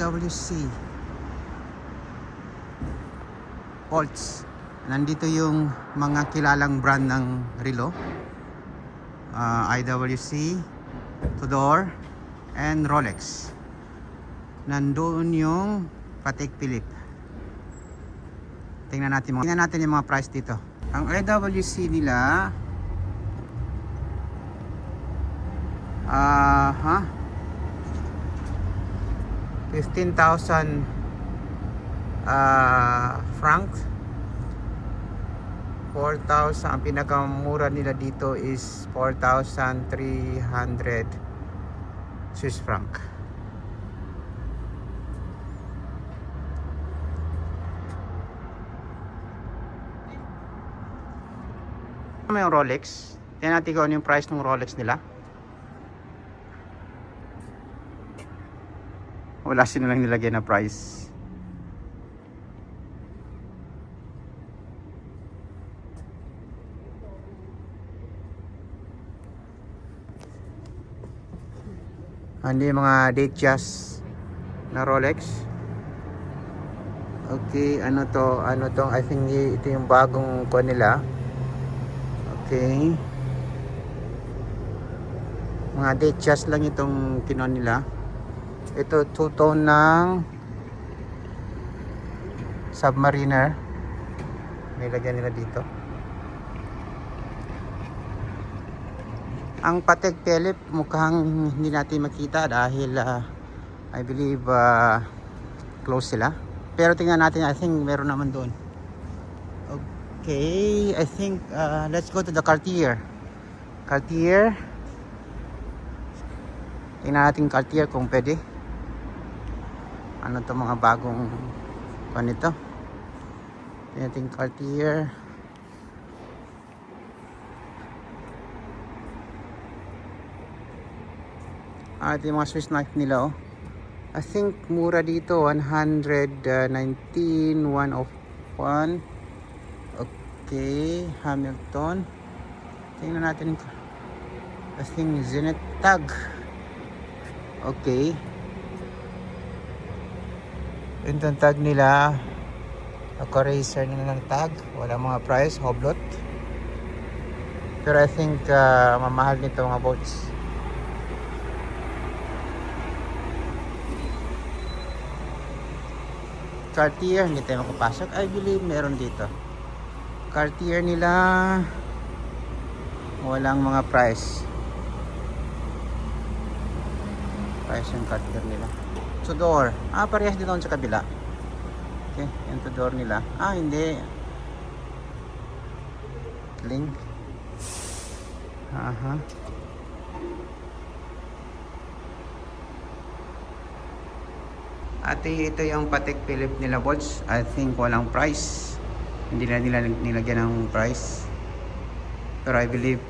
IWC Volts. Nandito yung mga kilalang brand ng relo, IWC, Tudor, and Rolex. Nandoon yung Patek Philippe. Tingnan natin yung mga price dito. Ang IWC nila 15,000 francs. 4,000. Ang pinakamura nila dito is 4,300 Swiss franc. May Rolex. Tingnan natin kung ano yung price ng Rolex nila. Wala sila lang nilagay na price. Hindi mga Datejust na Rolex. Okay, ano to? I think ito yung bagong kuha nila. Okay. Mga Datejust lang itong kinuha nila. Ito two-tone ng Submariner. Nilagyan nila dito. Ang Patek Philippe mukhang hindi natin makita dahil I believe close sila. Pero tingnan natin, I think meron naman doon. Okay, I think let's go to the Cartier. Cartier. Tingnan natin Cartier kung pwede. Ano to mga bagong panito. Tingnan natin Cartier. Ito yung mga Swiss knife nila, oh. I think mura dito, 119, 101. Okay, Hamilton. Tingnan natin. I think Zenith tag. Okay. Yung tag nila, ako-racer nila ng tag. Wala mga price, Hublot. Pero I think mamahal nito mga boats. Cartier, hindi tayo makapasok. I believe meron dito. Cartier nila, walang mga price. Price yung Cartier nila. Tudor. Parehas dito sa kabila. Okay, yung Tudor nila. Hindi. Link. At ito yung Patek Philippe nila, bots. I think walang price. Hindi na nila nilagyan ng price. Pero I believe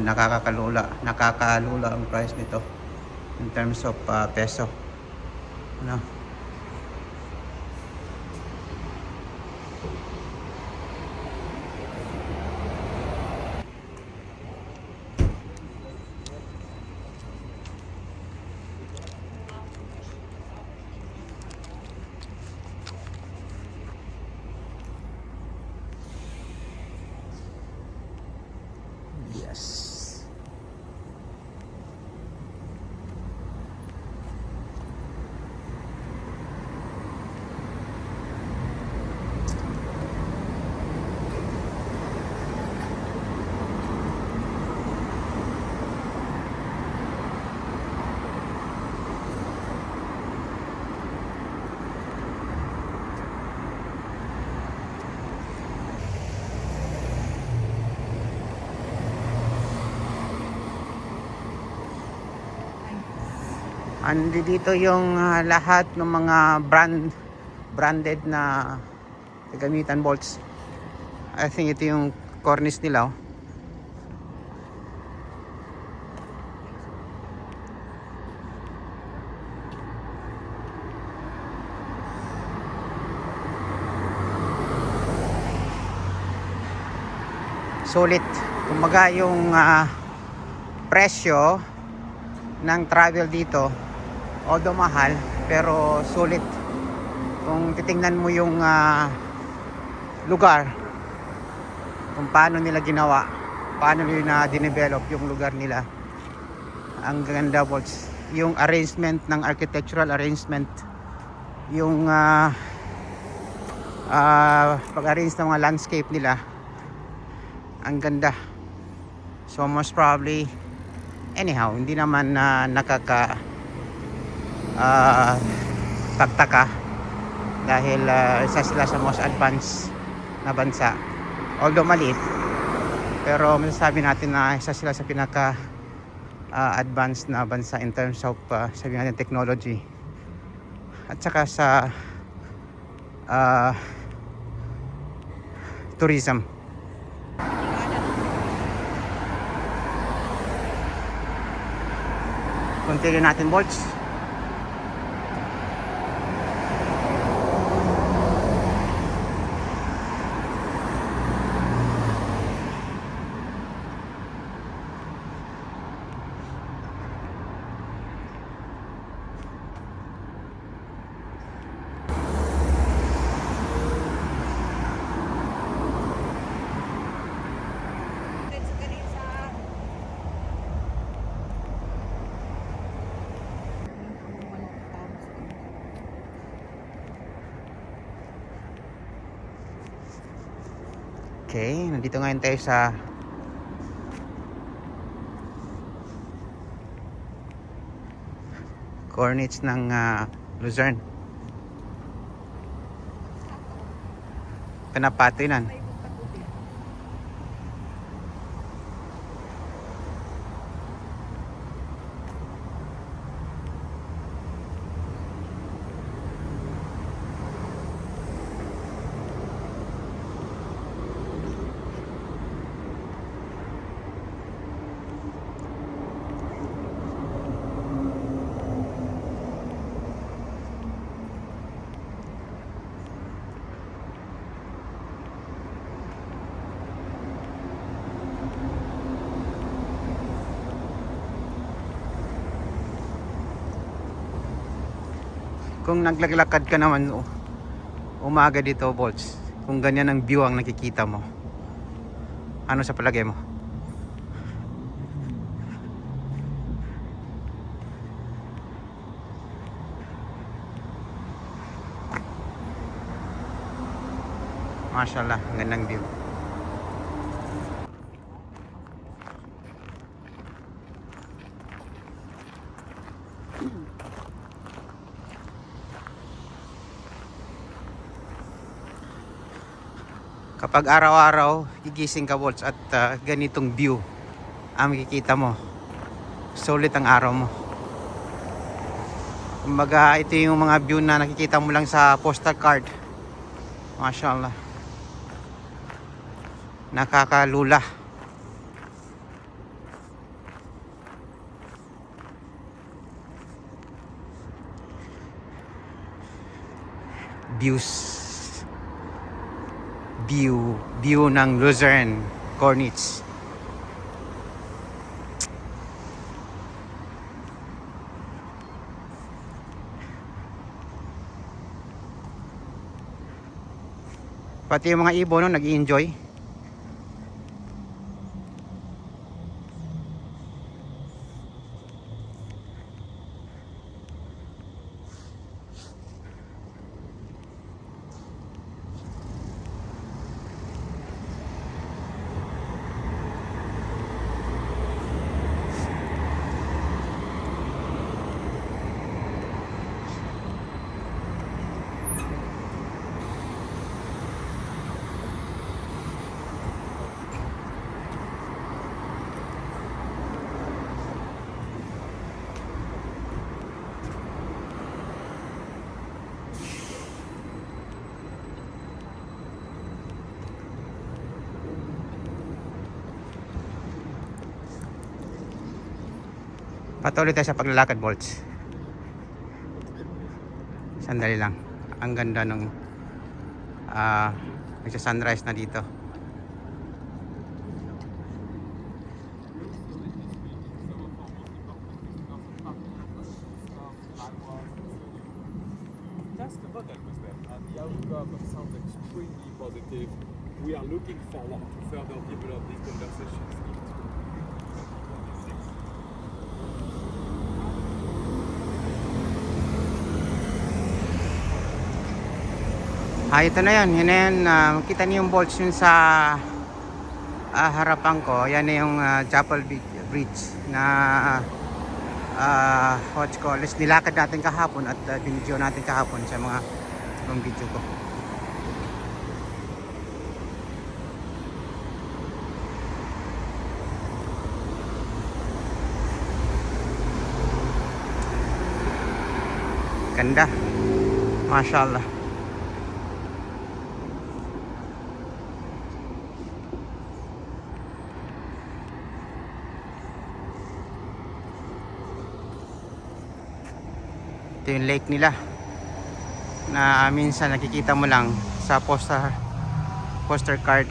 nakakalula ang price nito in terms of peso. No? Yes. Andi dito yung lahat ng mga branded na gamitan bolts. I think ito yung cornice nila, oh. Sulit. Kumbaga yung presyo ng travel dito Although mahal, pero sulit. Kung titingnan mo yung lugar, kung paano nila ginawa, paano nila dinevelop yung lugar nila, ang ganda bolts. Yung arrangement ng architectural arrangement, yung pag-arrange ng mga landscape nila, ang ganda. So most probably, anyhow, hindi naman nakaka pagtaka dahil isa sila sa most advanced na bansa, although maliit, pero masasabi natin na isa sila sa pinaka advanced na bansa in terms of sabihin natin technology at saka sa tourism. Continue natin bolts. Okay, nandito ngayon tayo sa Corniche ng Luzerne. Pinapatinan. Kung naglalakad ka naman umaga dito bolts, kung ganyan ang view ang nakikita mo, ano sa palagay mo? Mashallah, ang gandang view. Kapag araw-araw gigising ka bolts at ganitong view ang makikita mo, sulit ang araw mo. Kumbaga ito yung mga view na nakikita mo lang sa postal card. Mashallah, nakakalula. View ng Luzerne, Corniche. Pati yung mga ibon nag-i-enjoy. Patuloy tayo sa paglalakad bolts. Sandali lang. Ang ganda nung nagsa-sunrise na dito. That sounds extremely positive. We are looking forward to further develop these conversations into 2026. Ito na yun. Yun na yun. Makita niyo yung bolts yun sa harapan ko. Yan na yung Chapel Bridge na what you call this, nilakad natin kahapon at binidyo natin kahapon sa mga ibang video ko. Ganda. Mashallah. Ito yung lake nila na minsan nakikita mo lang sa poster card.